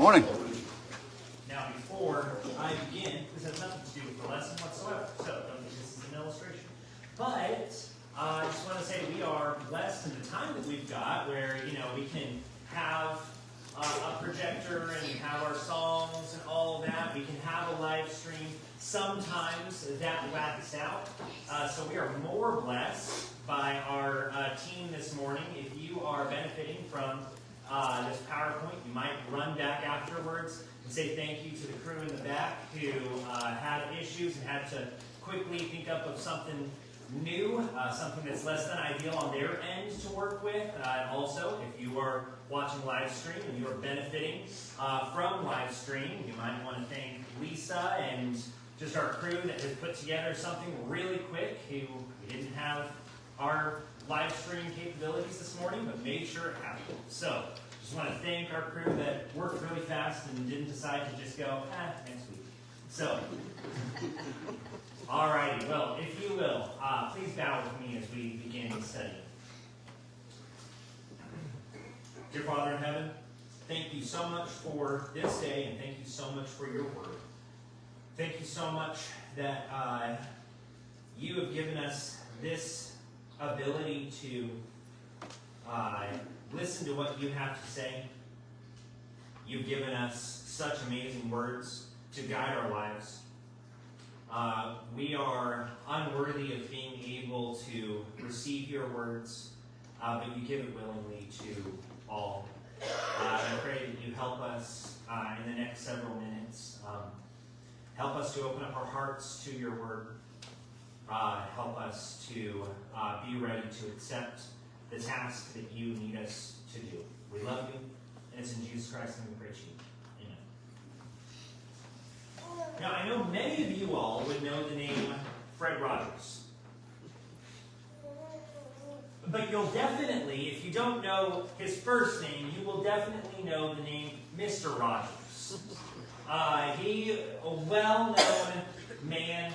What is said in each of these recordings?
Morning. Now, before I begin, this has nothing to do with the lesson whatsoever, so don't think this is an illustration. But I just want to say we are blessed in the time that we've got where, we can have a projector and have our songs and all of that. We can have a live stream. Sometimes that whacks out. So we are more blessed by our team this morning. If you are benefiting from this PowerPoint, you might run back afterwards and say thank you to the crew in the back who had issues and had to quickly think up of something new, something that's less than ideal on their end to work with. And also, if you are watching live stream and you are benefiting from live stream, you might want to thank Lisa and just our crew that has put together something really quick. We didn't have our live stream capabilities this morning, but made sure it happened. So, just want to thank our crew that worked really fast and didn't decide to just go, next week. So, alrighty, well, if you will, please bow with me as we begin studying. Dear Father in heaven, thank you so much for this day, and thank you so much for your word. Thank you so much that you have given us this ability to listen to what you have to say. You've given us such amazing words to guide our lives. We are unworthy of being able to receive your words, but you give it willingly to all. I pray that you help us in the next several minutes. Help us to open up our hearts to your word. Help us to be ready to accept the task that you need us to do. We love you, and it's in Jesus Christ's name we pray to you. Amen. Now, I know many of you all would know the name Fred Rogers. But you'll definitely, if you don't know his first name, you will definitely know the name Mr. Rogers. He, a well-known man.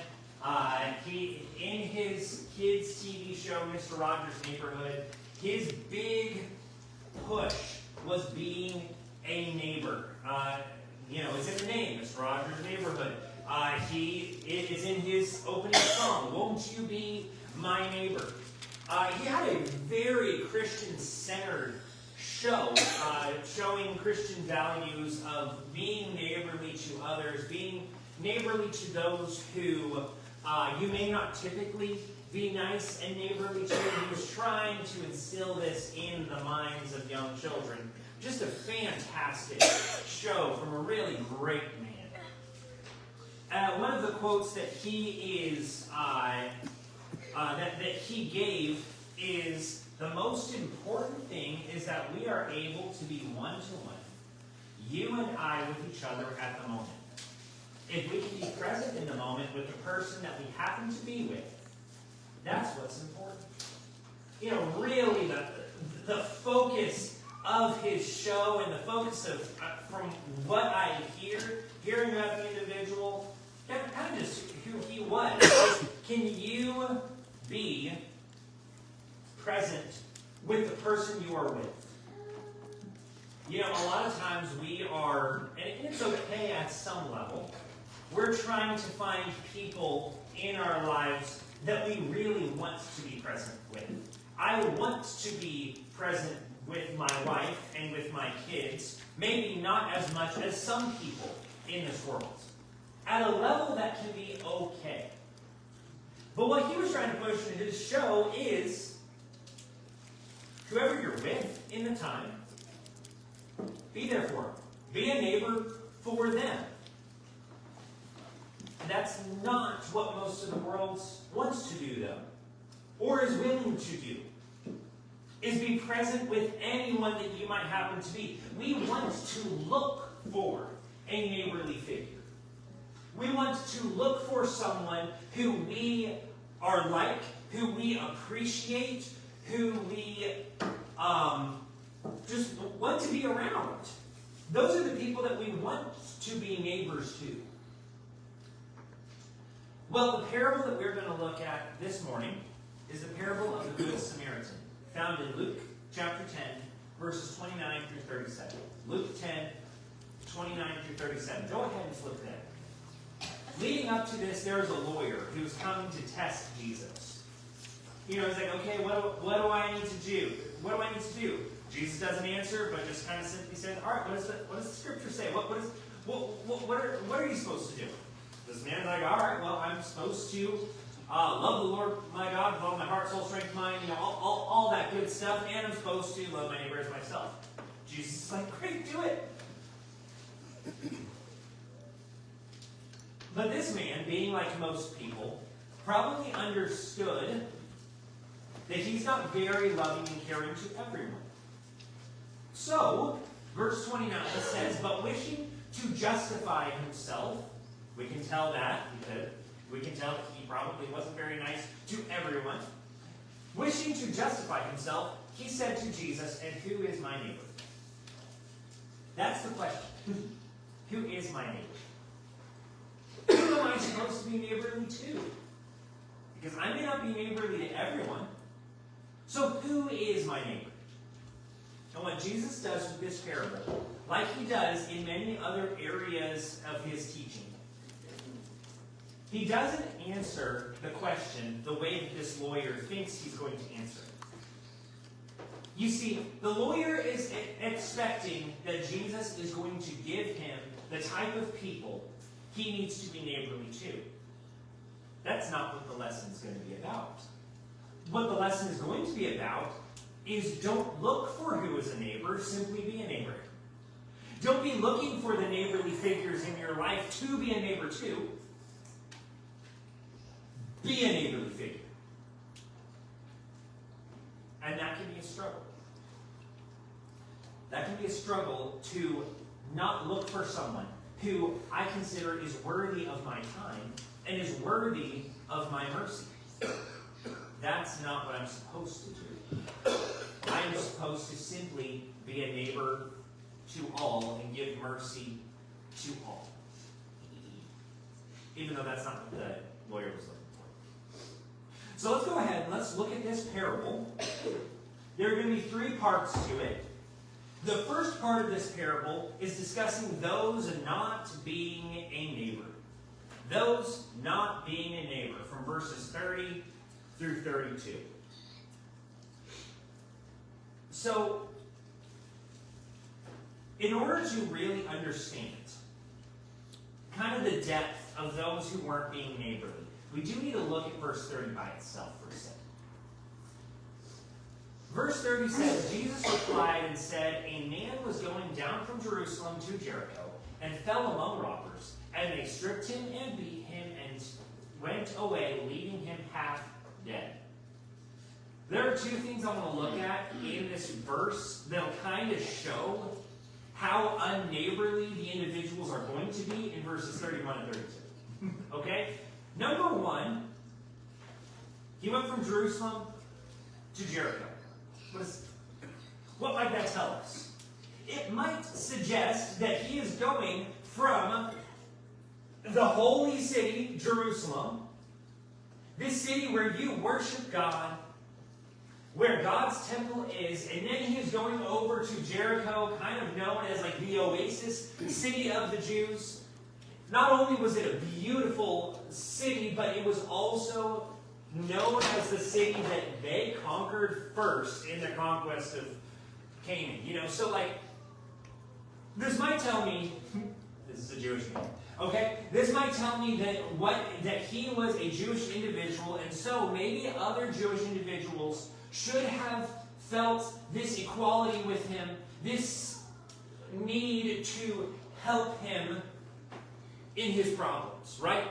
In his kids' TV show, Mr. Rogers' Neighborhood, his big push was being a neighbor. It's in the name, Mr. Rogers' Neighborhood. It is in his opening song, Won't You Be My Neighbor? He had a very Christian-centered show, showing Christian values of being neighborly to others, being neighborly to those who you may not typically be nice and neighborly to. He was trying to instill this in the minds of young children. Just a fantastic show from a really great man. One of the quotes that he gave is, the most important thing is that we are able to be one-to-one, you and I with each other at the moment. If we can be present in the moment with the person that we happen to be with, that's what's important. Really the focus of his show and the focus of, from what I hearing about the individual, kind of just who he was. Can you be present with the person you are with? A lot of times we are, and it's okay at some level, we're trying to find people in our lives that we really want to be present with. I want to be present with my wife and with my kids, maybe not as much as some people in this world, at a level that can be okay. But what he was trying to push in his show is, whoever you're with in the time, be there for them. Be a neighbor for them. That's not what most of the world wants to do, though, or is willing to do, is be present with anyone that you might happen to be. We want to look for a neighborly figure. We want to look for someone who we are like, who we appreciate, who we just want to be around. Those are the people that we want to be neighbors to. Well, the parable that we're going to look at this morning is the parable of the Good Samaritan, found in Luke chapter 10, verses 29 through 37. Luke 10, 29 through 37. Go ahead and flip there. Leading up to this, there was a lawyer who was coming to test Jesus. He's like, okay, what do I need to do? What do I need to do? Jesus doesn't answer, but just kind of simply says, all right, what does the scripture say? What are you supposed to do? This man's like, all right, well, I'm supposed to love the Lord my God with all my heart, soul, strength, mind, all that good stuff, and I'm supposed to love my neighbor as myself. Jesus is like, great, do it. But this man, being like most people, probably understood that he's not very loving and caring to everyone. So, verse 29 says, but wishing to justify himself, we can tell that because we can tell that he probably wasn't very nice to everyone. Wishing to justify himself, he said to Jesus, and who is my neighbor? That's the question. Who is my neighbor? Who am I supposed to be neighborly to? Because I may not be neighborly to everyone. So who is my neighbor? And what Jesus does with this parable, like he does in many other areas of his teaching, he doesn't answer the question the way that this lawyer thinks he's going to answer it. You see, the lawyer is expecting that Jesus is going to give him the type of people he needs to be neighborly to. That's not what the lesson is going to be about. What the lesson is going to be about is don't look for who is a neighbor, simply be a neighbor. Don't be looking for the neighborly figures in your life to be a neighbor to. Be a neighborly figure. And that can be a struggle. That can be a struggle to not look for someone who I consider is worthy of my time and is worthy of my mercy. That's not what I'm supposed to do. I'm supposed to simply be a neighbor to all and give mercy to all. Even though that's not what the lawyer was looking for. So let's go ahead and let's look at this parable. There are going to be three parts to it. The first part of this parable is discussing those not being a neighbor. Those not being a neighbor, from verses 30 through 32. So, in order to really understand kind of the depth of those who weren't being neighborly, we do need to look at verse 30 by itself for a second. Verse 30 says, Jesus replied and said, a man was going down from Jerusalem to Jericho and fell among robbers, and they stripped him and beat him and went away, leaving him half dead. There are two things I want to look at in this verse that'll kind of show how unneighborly the individuals are going to be in verses 31 and 32. Okay? Number one, he went from Jerusalem to Jericho. What might that tell us? It might suggest that he is going from the holy city, Jerusalem, this city where you worship God, where God's temple is, and then he is going over to Jericho, kind of known as like the oasis, city of the Jews. Not only was it a beautiful city, but it was also known as the city that they conquered first in the conquest of Canaan. So like, this might tell me, this is a Jewish man, okay? This might tell me that he was a Jewish individual, and so maybe other Jewish individuals should have felt this equality with him, this need to help him in his problems, right?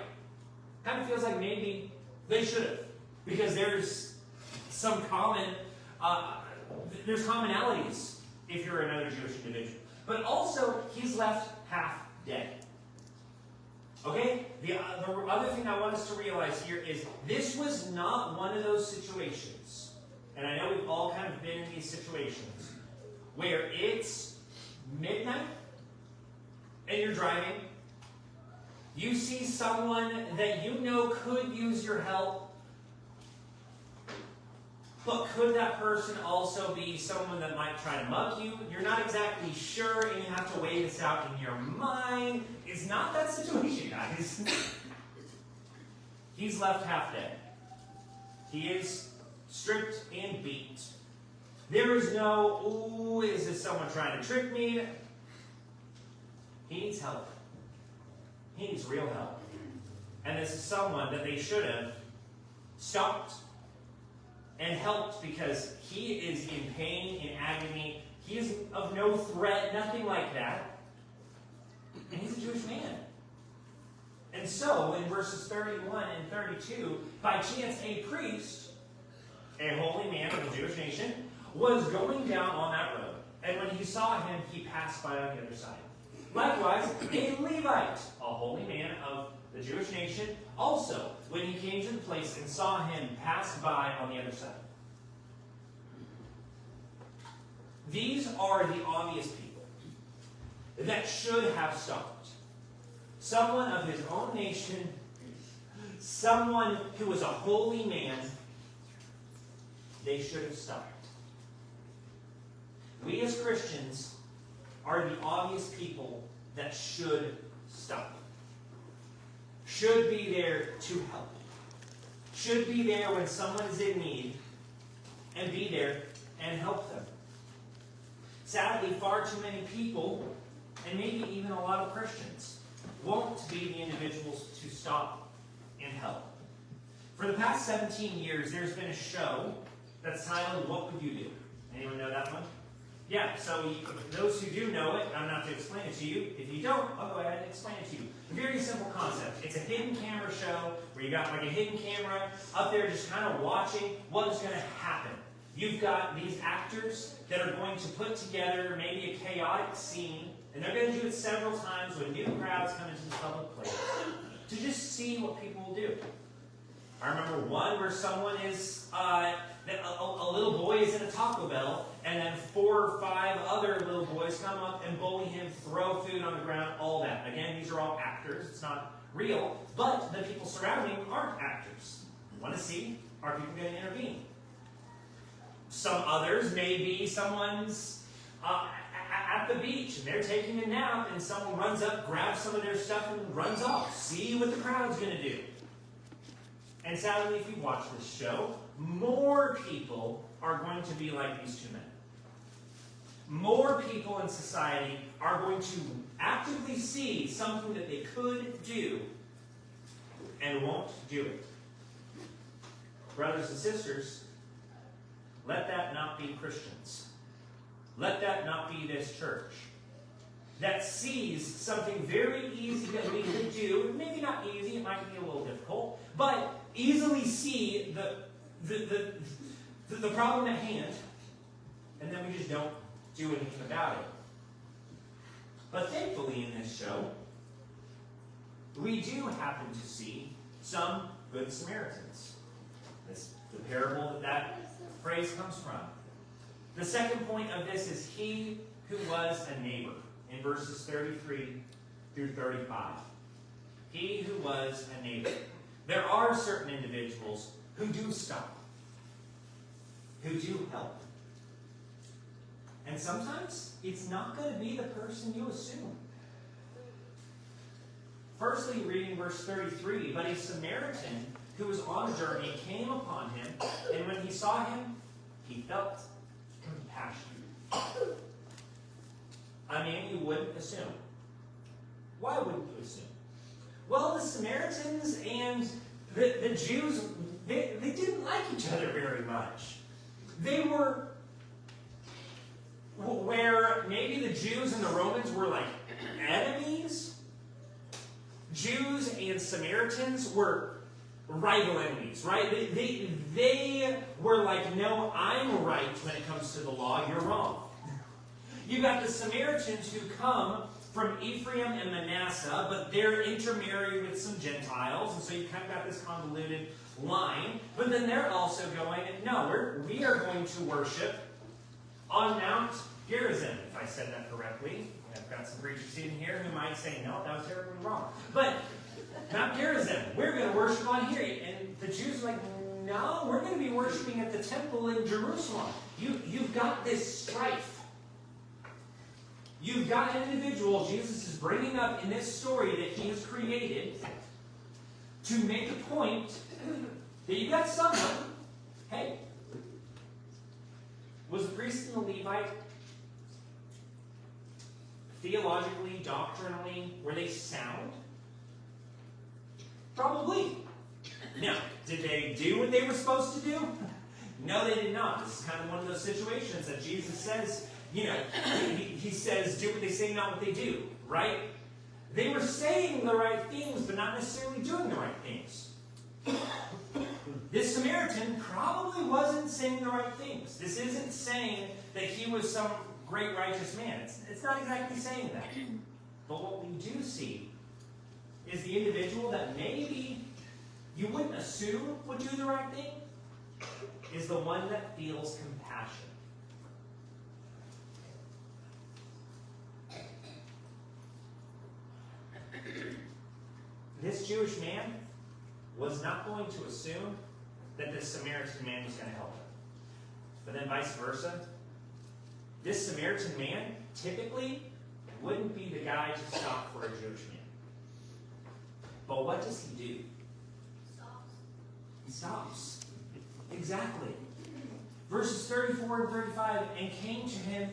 Kind of feels like maybe they should have, because there's some there's commonalities if you're another Jewish individual. But also, he's left half dead. Okay? The other thing I want us to realize here is this was not one of those situations, and I know we've all kind of been in these situations, where it's midnight, and you're driving, you see someone that you know could use your help, But could that person also be someone that might try to mug you? You're not exactly sure, and you have to weigh this out in your mind. It's not that situation, guys. He's left half dead. He is stripped and beat. There is no, ooh, is this someone trying to trick me? He needs help. He needs real help. And this is someone that they should have stopped and helped, because he is in pain, in agony. He is of no threat, nothing like that. And he's a Jewish man. And so, in verses 31 and 32, by chance a priest, a holy man of the Jewish nation, was going down on that road. And when he saw him, he passed by on the other side. Likewise, a Levite, a holy man of the Jewish nation, also, when he came to the place and saw him, passed by on the other side. These are the obvious people that should have stopped. Someone of his own nation, someone who was a holy man, they should have stopped. We as Christians are the obvious people that should stop. Should be there to help. Should be there when someone is in need, and be there and help them. Sadly, far too many people, and maybe even a lot of Christians, won't be the individuals to stop and help. For the past 17 years, there's been a show that's titled, What Would You Do? Anyone know that one? Yeah, so those who do know it, I'm not to explain it to you. If you don't, I'll go ahead and explain it to you. A very simple concept. It's a hidden camera show where you got like a hidden camera up there just kind of watching what is going to happen. You've got these actors that are going to put together maybe a chaotic scene, and they're going to do it several times when new crowds come into the public place to just see what people will do. I remember one where someone is, a little boy is in a Taco Bell, and then 4 or 5 other little boys come up and bully him, throw food on the ground, all that. Again, these are all actors. It's not real. But the people surrounding aren't actors. You want to see, are people going to intervene? Some others may be someone's at the beach, and they're taking a nap, and someone runs up, grabs some of their stuff, and runs off. See what the crowd's going to do. And sadly, if you watch this show, more people are going to be like these 2 men. More people in society are going to actively see something that they could do and won't do it. Brothers and sisters, let that not be Christians. Let that not be this church that sees something very easy that we could do. Maybe not easy, it might be a little difficult, but easily see the problem at hand, and then we just don't do anything about it. But thankfully in this show, we do happen to see some good Samaritans. That's the parable that phrase comes from. The second point of this is he who was a neighbor, in verses 33 through 35. He who was a neighbor. There are certain individuals who do stop, who do help. And sometimes it's not going to be the person you assume. Firstly, reading verse 33, but a Samaritan who was on a journey came upon him, and when he saw him, he felt compassion. I mean, you wouldn't assume. Why wouldn't you assume? Well, the Samaritans and the Jews, they didn't like each other very much. They were where maybe the Jews and the Romans were like enemies. Jews and Samaritans were rival enemies, right? They were like, no, I'm right when it comes to the law, you're wrong. You got the Samaritans who come from Ephraim and Manasseh, but they're intermarried with some Gentiles, and so you kind of got this convoluted line. But then they're also going, no, we are going to worship on Mount Gerizim, if I said that correctly. I've got some preachers sitting here who might say, no, that was terribly wrong. But Mount Gerizim, we're going to worship on here. And the Jews are like, no, we're going to be worshiping at the temple in Jerusalem. You've got this strife. You've got an individual Jesus is bringing up in this story that he has created to make a point that you've got someone, hey, was the priest and the Levite theologically, doctrinally, were they sound? Probably. Now, did they do what they were supposed to do? No, they did not. This is kind of one of those situations that Jesus says, he says, do what they say, not what they do, right? They were saying the right things, but not necessarily doing the right things. This Samaritan probably wasn't saying the right things. This isn't saying that he was some great righteous man. It's not exactly saying that. But what we do see is the individual that maybe you wouldn't assume would do the right thing is the one that feels compassion. This Jewish man was not going to assume that this Samaritan man was going to help him. But then vice versa. This Samaritan man typically wouldn't be the guy to stop for a Jewish man. But what does he do? He stops. Exactly. Verses 34 and 35, and came to him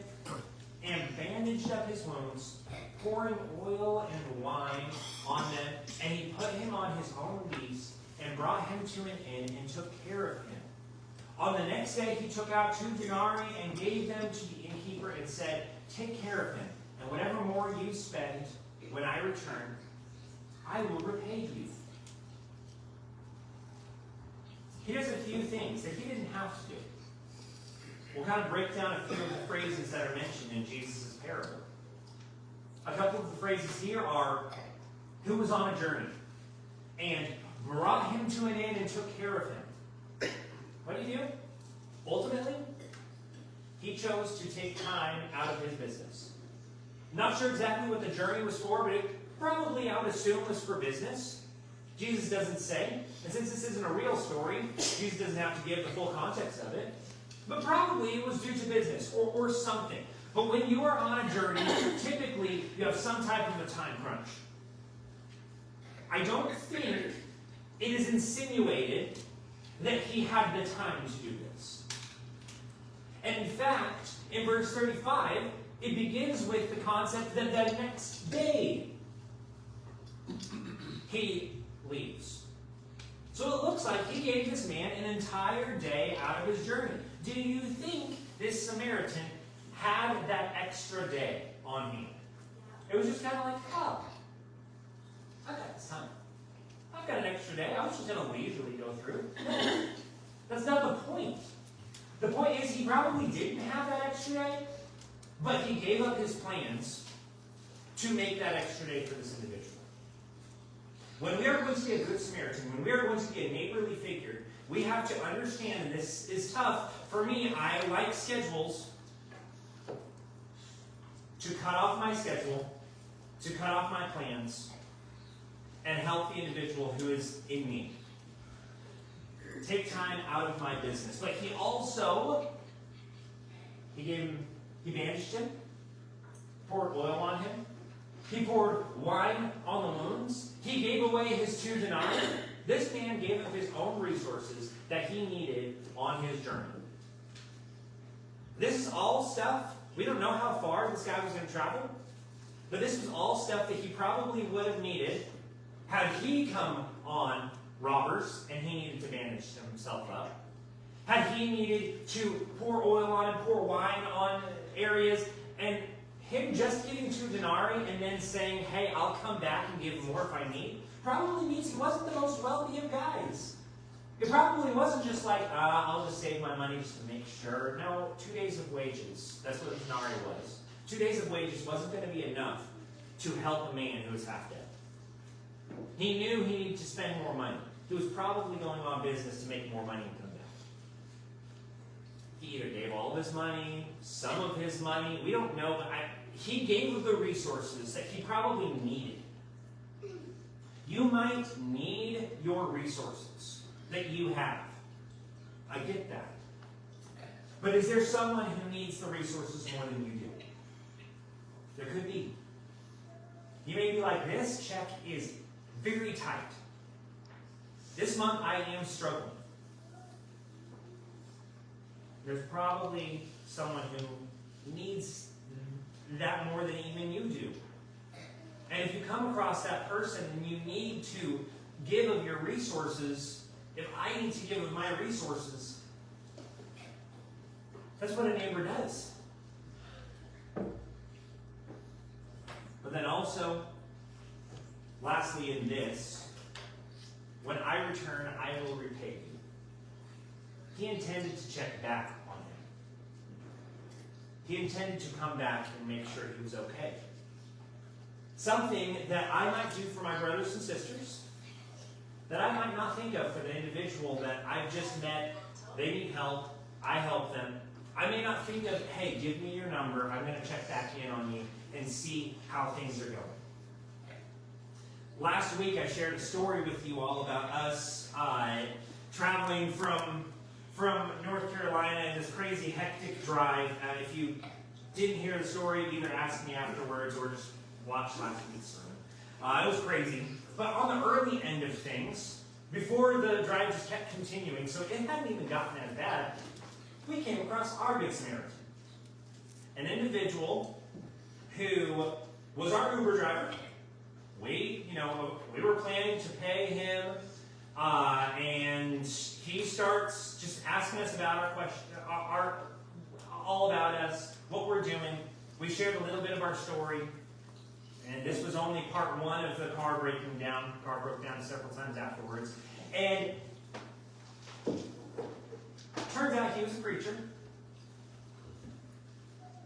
and bandaged up his wounds, pouring oil and wine on them, and he put him on his own beast and brought him to an inn and took care of him. On the next day he took out 2 denarii and gave them to the innkeeper and said, take care of him, and whatever more you spend, when I return, I will repay you. He does a few things that he didn't have to do. We'll kind of break down a few of the phrases that are mentioned in Jesus' parable. A couple of the phrases here are, who was on a journey and brought him to an inn and took care of him. What did he do? Ultimately, he chose to take time out of his business. Not sure exactly what the journey was for, but it probably, I would assume, was for business. Jesus doesn't say. And since this isn't a real story, Jesus doesn't have to give the full context of it. But probably it was due to business or something. But when you are on a journey, typically you have some type of a time crunch. I don't think it is insinuated that he had the time to do this. And in fact, in verse 35, it begins with the concept that the next day he leaves. So it looks like he gave this man an entire day out of his journey. Do you think this Samaritan had that extra day on him? It was just kind of like, oh, I've got this time. I've got an extra day. I was just going to leisurely go through. That's not the point. The point is he probably didn't have that extra day, but he gave up his plans to make that extra day for this individual. When we are going to be a good Samaritan, when we are going to be a neighborly figure, we have to understand, and this is tough. For me, I like schedules. To cut off my schedule, to cut off my plans, and help the individual who is in need. Take time out of my business. But he also, he bandaged him, poured oil on him, he poured wine on the wounds, he gave away his 2 denarii. This man gave up his own resources that he needed on his journey. This is all stuff, we don't know how far this guy was going to travel, but this was all stuff that he probably would have needed had he come on robbers and he needed to bandage himself up. Had he needed to pour oil on and pour wine on areas, and him just giving 2 denarii and then saying, hey, I'll come back and give more if I need, probably means he wasn't the most wealthy of guys. It probably wasn't just like, I'll just save my money just to make sure. No, 2 days of wages. That's what a denarii was. 2 days of wages wasn't going to be enough to help a man who was half dead. He knew he needed to spend more money. He was probably going on business to make more money and come back. He either gave all of his money, some of his money, we don't know, but he gave the resources that he probably needed. You might need your resources that you have I get that. But is there someone who needs the resources more than you do? There could be. You may be like, this check is very tight. This month I am struggling. There's probably someone who needs that more than even you do. And if you come across that person and you need to give of your resources, if I need to give of my resources, that's what a neighbor does. But then also, lastly in this, when I return, I will repay you. He intended to check back on him. He intended to come back and make sure he was okay. Something that I might do for my brothers and sisters, that I might not think of for the individual that I've just met. They need help. I help them. I may not think of, hey, give me your number. I'm going to check back in on you and see how things are going. Last week I shared a story with you all about us traveling from North Carolina in this crazy hectic drive. If you didn't hear the story, either ask me afterwards or just watch last week's sermon. It was crazy. But on the early end of things, before the drive just kept continuing, so it hadn't even gotten as bad, we came across our Good Samaritan. An individual who was our Uber driver. We were planning to pay him, and he starts just asking us about our question, all about us, what we're doing. We shared a little bit of our story, and this was only part one of the car breaking down. The car broke down several times afterwards, and turns out he was a preacher.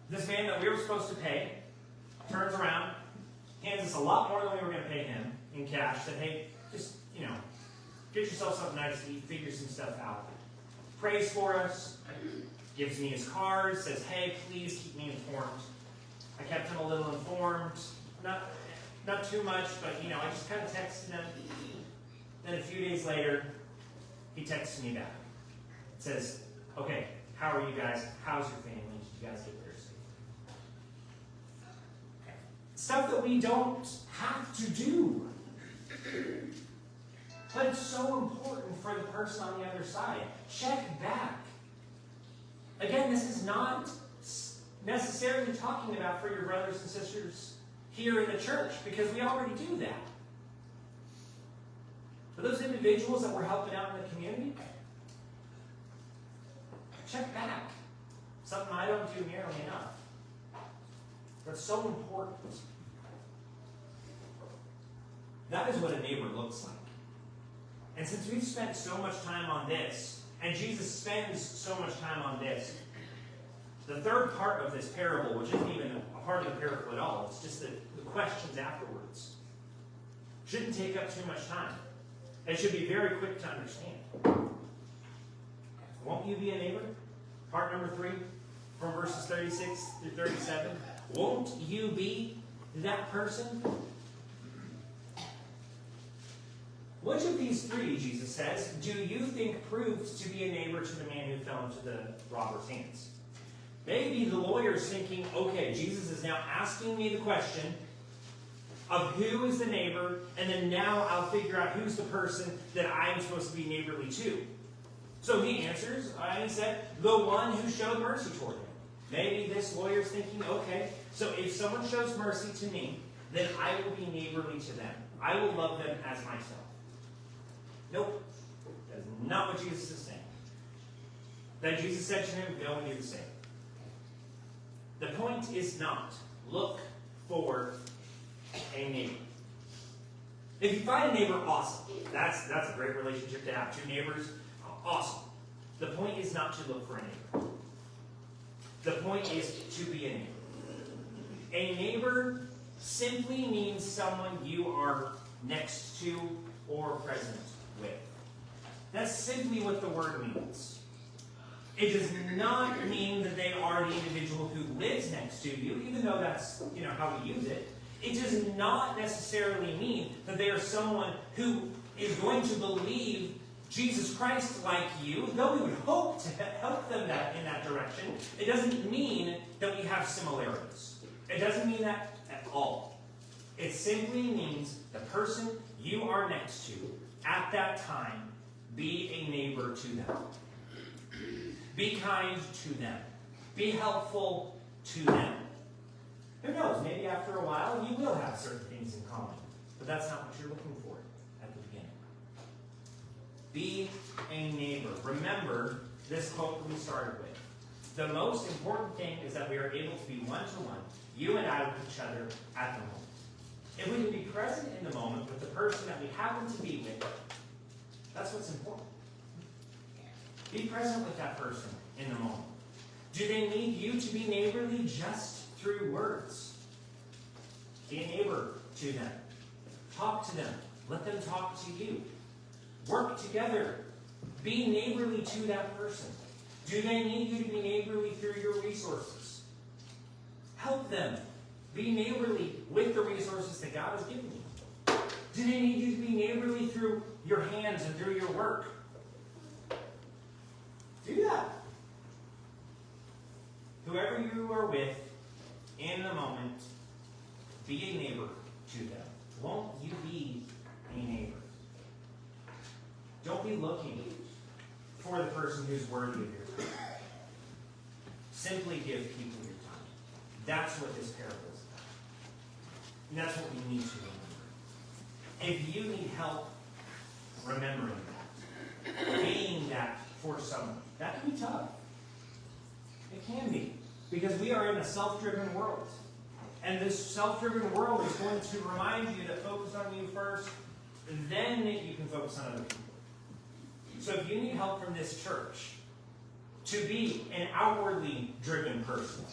This man that we were supposed to pay turns around, hands us a lot more than we were going to pay him in cash. Said, hey, just, get yourself something nice to eat, figure some stuff out. Prays for us, gives me his card, says, hey, please keep me informed. I kept him a little informed. Not too much, but, I just kind of texted him. Then a few days later, he texts me back. It says, okay, how are you guys? How's your family? Did you guys get there safe? Stuff that we don't have to do. But it's so important for the person on the other side. Check back. Again, this is not necessarily talking about for your brothers and sisters here in the church, because we already do that. For those individuals that we're helping out in the community, check back. Something I don't do nearly enough. But it's so important. That is what a neighbor looks like. And since we've spent so much time on this, and Jesus spends so much time on this, the third part of this parable, which isn't even a part of the parable at all, it's just the questions afterwards, shouldn't take up too much time. It should be very quick to understand. Won't you be a neighbor? Part number 3, from verses 36 through 37. Won't you be that person? Which of these 3, Jesus says, do you think proved to be a neighbor to the man who fell into the robber's hands? Maybe the lawyer's thinking, okay, Jesus is now asking me the question of who is the neighbor, and then now I'll figure out who's the person that I'm supposed to be neighborly to. So he answers, and said, the one who showed mercy toward him. Maybe this lawyer's thinking, okay, so if someone shows mercy to me, then I will be neighborly to them. I will love them as myself. Nope. That is not what Jesus is saying. Then Jesus said to him, go and do the same. The point is not, look for a neighbor. If you find a neighbor, awesome. That's a great relationship to have. 2 neighbors, awesome. The point is not to look for a neighbor. The point is to be a neighbor. A neighbor simply means someone you are next to or present with. That's simply what the word means. It does not mean that they are the individual who lives next to you, even though that's how we use it. It does not necessarily mean that they are someone who is going to believe Jesus Christ like you, though we would hope to help them in that direction, it doesn't mean that we have similarities. It doesn't mean that at all. It simply means the person you are next to at that time, be a neighbor to them. Be kind to them. Be helpful to them. Who knows, maybe after a while you will have certain things in common, but that's not what you're looking for at the beginning. Be a neighbor. Remember this quote that we started with. The most important thing is that we are able to be one-to-one, you and I with each other at the moment. If we can be present in the moment with the person that we happen to be with, that's what's important. Be present with that person in the moment. Do they need you to be neighborly just through words? Be a neighbor to them. Talk to them. Let them talk to you. Work together. Be neighborly to that person. Do they need you to be neighborly through your resources? Help them. Be neighborly with the resources that God has given you. Do they need you to be neighborly through your hands and through your work? Do that. Whoever you are with in the moment, be a neighbor to them. Won't you be a neighbor? Don't be looking for the person who's worthy of your time. Simply give people your time. That's what this parable is about. And that's what we need to remember. If you need help remembering that, being that for someone, that can be tough. It can be. Because we are in a self-driven world. And this self-driven world is going to remind you to focus on you first, then you can focus on other people. So if you need help from this church to be an outwardly driven person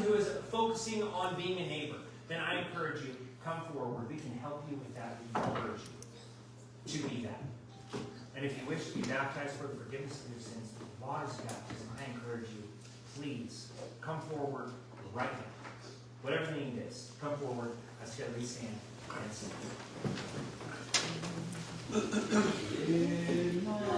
who is focusing on being a neighbor, then I encourage you, come forward. We can help you with that. We encourage you to be that. And if you wish to be baptized for the forgiveness of your sins, the waters of baptism, I encourage you, please come forward right now. Whatever the need is, come forward. Let's get we stand and sing.